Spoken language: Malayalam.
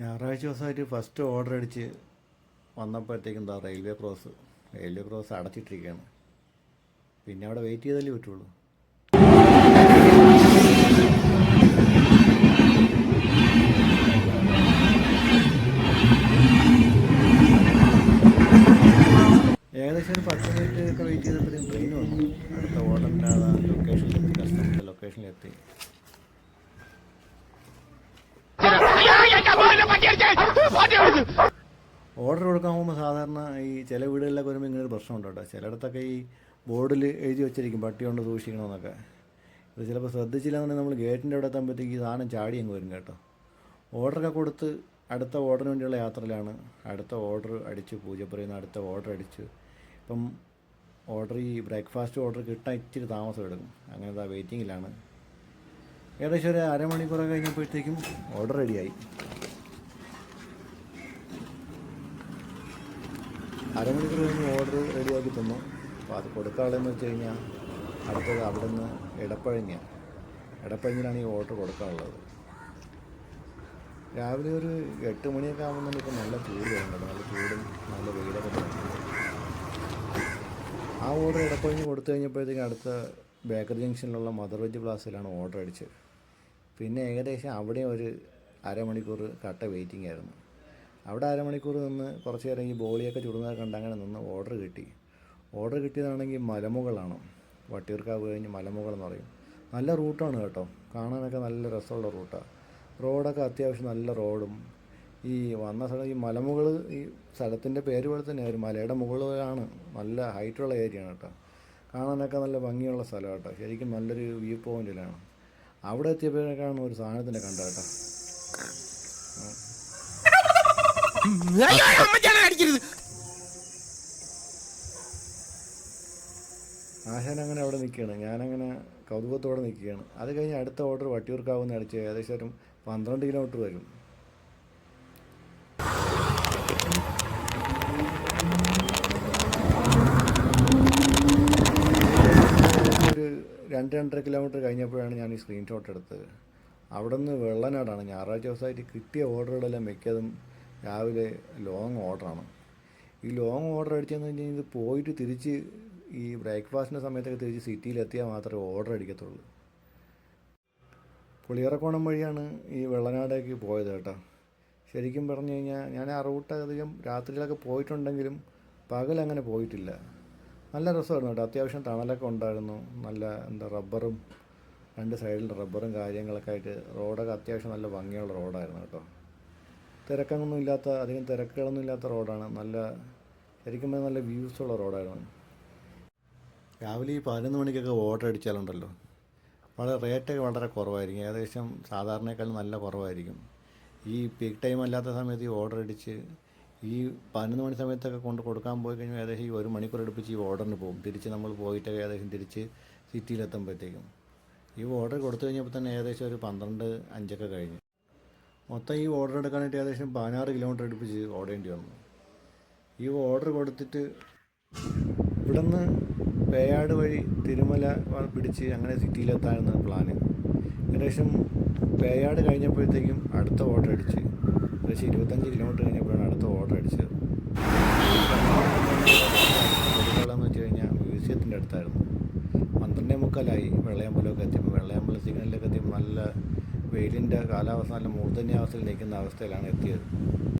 ഞായറാഴ്ച ദിവസമായിട്ട് ഫസ്റ്റ് ഓർഡർ അടിച്ച് വന്നപ്പോഴത്തേക്കും എന്താ റെയിൽവേ ക്രോസ് അടച്ചിട്ടിരിക്കുകയാണ്. പിന്നെ അവിടെ വെയിറ്റ് ചെയ്താലേ പറ്റുള്ളൂ. ഏകദേശം ഒരു 10 മിനിറ്റ് ഒക്കെ വെയിറ്റ് ചെയ്തപ്പോഴത്തേക്കും ട്രെയിൻ വന്നു. അടുത്ത ഓർഡറിൻ്റെ ലൊക്കേഷനിലെത്തി, കസ്റ്റമറിൻ്റെ ലൊക്കേഷനിലെത്തി. ഓർഡർ കൊടുക്കാൻ പോകുമ്പോൾ സാധാരണ ഈ ചില വീടുകളിലൊക്കെ വരുമ്പോൾ ഇങ്ങനെ ഒരു പ്രശ്നമുണ്ട് കേട്ടോ. ചിലയിടത്തൊക്കെ ഈ ബോർഡിൽ എഴുതി വെച്ചിരിക്കും പട്ടി കൊണ്ട് സൂക്ഷിക്കണമെന്നൊക്കെ. ഇത് ചിലപ്പോൾ ശ്രദ്ധിച്ചില്ലാന്നുണ്ടെങ്കിൽ നമ്മൾ ഗേറ്റിൻ്റെ അവിടെ എത്തുമ്പോഴത്തേക്ക് ഈ സാധനം ചാടി അങ്ങ് വരും കേട്ടോ. ഓർഡറൊക്കെ കൊടുത്ത് അടുത്ത ഓർഡറിന് വേണ്ടിയുള്ള യാത്രയിലാണ്. അടുത്ത ഓർഡർ അടിച്ച് പൂജപ്പുരയിൽ നിന്ന് അടുത്ത ഓർഡർ അടിച്ച് ഇപ്പം ഈ ബ്രേക്ക്ഫാസ്റ്റ് ഓർഡർ കിട്ടാൻ ഇച്ചിരി താമസം എടുക്കും. അങ്ങനത്തെ വെയിറ്റിങ്ങിലാണ്. ഏകദേശം ഒരു അരമണിക്കൂറൊക്കെ കഴിഞ്ഞപ്പോഴത്തേക്കും ഓർഡർ റെഡിയായി. അരമണിക്കൂർ കഴിഞ്ഞ് ഓർഡർ റെഡിയാക്കി തന്നു. അപ്പോൾ അത് കൊടുക്കാനുള്ളതെന്ന് വെച്ച് കഴിഞ്ഞാൽ അടുത്തത് അവിടെ നിന്ന് ഇടപ്പഴിഞ്ഞിലാണ് ഈ ഓർഡർ കൊടുക്കാനുള്ളത്. രാവിലെ ഒരു 8 മണിയൊക്കെ ആകുമ്പോൾ തന്നെ ഇപ്പോൾ നല്ല ചൂട് വരുന്നുണ്ട്. നല്ല ചൂടും നല്ല വെയിലൊക്കെ തുടങ്ങി. ആ ഓർഡർ ഇടപ്പഴിഞ്ഞ് കൊടുത്തു കഴിഞ്ഞപ്പോഴത്തേക്കും അടുത്ത ബേക്കറി ജംഗ്ഷനിലുള്ള മദർ വെജ് പ്ലാസയിലാണ് ഓർഡർ അടിച്ചത്. പിന്നെ ഏകദേശം അവിടെ ഒരു അരമണിക്കൂർ കട്ട വെയിറ്റിംഗ് ആയിരുന്നു. അവിടെ അരമണിക്കൂർ നിന്ന് കുറച്ച് നേരം ഈ ബോളിയൊക്കെ ചുടുന്നതൊക്കെ കണ്ട് അങ്ങനെ നിന്ന് ഓർഡർ കിട്ടിയതാണെങ്കിൽ മലമുകളാണ്. വട്ടിയൂർക്കാവ് കഴിഞ്ഞ് മലമുകൾ എന്ന് പറയും. നല്ല റൂട്ടാണ് കേട്ടോ. കാണാനൊക്കെ നല്ല രസമുള്ള റൂട്ടാണ്. റോഡൊക്കെ അത്യാവശ്യം നല്ല റോഡും ഈ വന്ന സ്ഥലം ഈ മലമുകൾ ഈ സ്ഥലത്തിൻ്റെ പേര് പോലെ തന്നെ ഒരു മലയുടെ മുകളിലാണ്. നല്ല ഹൈറ്റുള്ള ഏരിയയാണ് കേട്ടോ. കാണാനൊക്കെ നല്ല ഭംഗിയുള്ള സ്ഥലം കേട്ടോ. ശരിക്കും നല്ലൊരു വ്യൂ പോയിൻറ്റിലാണ്. അവിടെ എത്തിയപ്പോഴേക്കാണ് ഒരു സാധനത്തിനെ കണ്ട കേട്ടോ. ആശാൻ അങ്ങനെ അവിടെ നിൽക്കുകയാണ്. ഞാനങ്ങനെ കൗതുകത്തോടെ നിൽക്കുകയാണ്. അത് കഴിഞ്ഞ് അടുത്ത ഓർഡർ വട്ടിയൂർക്കാവുന്ന അടിച്ച് ഏകദേശം ഒരു 12 കിലോമീറ്റർ വരും. ഒരു 2-2.5 കിലോമീറ്റർ കഴിഞ്ഞപ്പോഴാണ് ഞാൻ ഈ സ്ക്രീൻഷോട്ട് എടുത്തത്. അവിടെ നിന്ന് വെള്ളനാടാണ്. ഞായറാഴ്ച ദിവസമായിട്ട് കിട്ടിയ ഓർഡറുകളെല്ലാം മിക്കതും രാവിലെ ലോങ് ഓർഡറാണ്. ഈ ലോങ് ഓർഡർ അടിച്ചെന്ന് വെച്ച് കഴിഞ്ഞാൽ ഇത് പോയിട്ട് തിരിച്ച് ഈ ബ്രേക്ക്ഫാസ്റ്റിൻ്റെ സമയത്തൊക്കെ തിരിച്ച് സിറ്റിയിലെത്തിയാൽ മാത്രമേ ഓർഡർ അടിക്കത്തുള്ളൂ. പുളിയറക്കോണം വഴിയാണ് ഈ വെള്ളനാടേക്ക് പോയത് കേട്ടോ. ശരിക്കും പറഞ്ഞു കഴിഞ്ഞാൽ ഞാൻ ആ റൂട്ട് അധികം രാത്രിയിലൊക്കെ പോയിട്ടുണ്ടെങ്കിലും പകലങ്ങനെ പോയിട്ടില്ല. നല്ല രസമായിരുന്നു കേട്ടോ. അത്യാവശ്യം തണലൊക്കെ ഉണ്ടായിരുന്നു. നല്ല റബ്ബറും 2 സൈഡിൽ റബ്ബറും കാര്യങ്ങളൊക്കെ ആയിട്ട് റോഡൊക്കെ അത്യാവശ്യം നല്ല ഭംഗിയുള്ള റോഡായിരുന്നു കേട്ടോ. അധികം തിരക്കുകളൊന്നും ഇല്ലാത്ത റോഡാണ്. ശരിക്കും നല്ല വ്യൂസുള്ള റോഡായിരുന്നു. രാവിലെ ഈ 11 മണിക്കൊക്കെ ഓർഡർ അടിച്ചാലുണ്ടല്ലോ റേറ്റൊക്കെ വളരെ കുറവായിരിക്കും. ഏകദേശം സാധാരണയേക്കാളും നല്ല കുറവായിരിക്കും. ഈ പീക്ക് ടൈം അല്ലാത്ത സമയത്ത് ഈ ഓർഡർ അടിച്ച് ഈ 11 മണി സമയത്തൊക്കെ കൊടുക്കാൻ പോയി കഴിഞ്ഞാൽ ഏകദേശം ഈ 1 മണിക്കൂർ അടുപ്പിച്ച് ഈ ഓർഡറിന് പോകും. തിരിച്ച് നമ്മൾ പോയിട്ടൊക്കെ ഏകദേശം തിരിച്ച് സിറ്റിയിലെത്തുമ്പോഴത്തേക്കും ഈ ഓർഡർ കൊടുത്തു കഴിഞ്ഞപ്പോൾ തന്നെ ഏകദേശം ഒരു 12:05 കഴിഞ്ഞു. മൊത്തം ഈ ഓർഡർ എടുക്കാനായിട്ട് ഏകദേശം 16 കിലോമീറ്റർ അടുപ്പിച്ച് ഓടേണ്ടി വന്നു. ഈ ഓർഡർ കൊടുത്തിട്ട് ഇവിടെ നിന്ന് പേയാട് വഴി തിരുമല പിടിച്ച് അങ്ങനെ സിറ്റിയിലെത്താനാണ് പ്ലാന്. ഏകദേശം പേയാട് കഴിഞ്ഞപ്പോഴത്തേക്കും അടുത്ത ഓർഡർ അടിച്ച് ഏകദേശം 25 കിലോമീറ്റർ കഴിഞ്ഞപ്പോഴാണ് അടുത്ത ഓർഡർ അടിച്ചത്. കൊടുക്കാമെന്ന് വെച്ച് കഴിഞ്ഞാൽ മ്യൂസിയത്തിൻ്റെ അടുത്തായിരുന്നു. 12:45 വെള്ളയമ്പലമൊക്കെ എത്തിയപ്പോൾ വെള്ളയമ്പലം സിഗ്നലിലൊക്കെ എത്തിയപ്പോൾ നല്ല വെയിലിൻ്റെ കാലാവസ്ഥ നല്ല മൂർധന്യാവസ്ഥയിൽ നിൽക്കുന്ന അവസ്ഥയിലാണ് എത്തിയത്.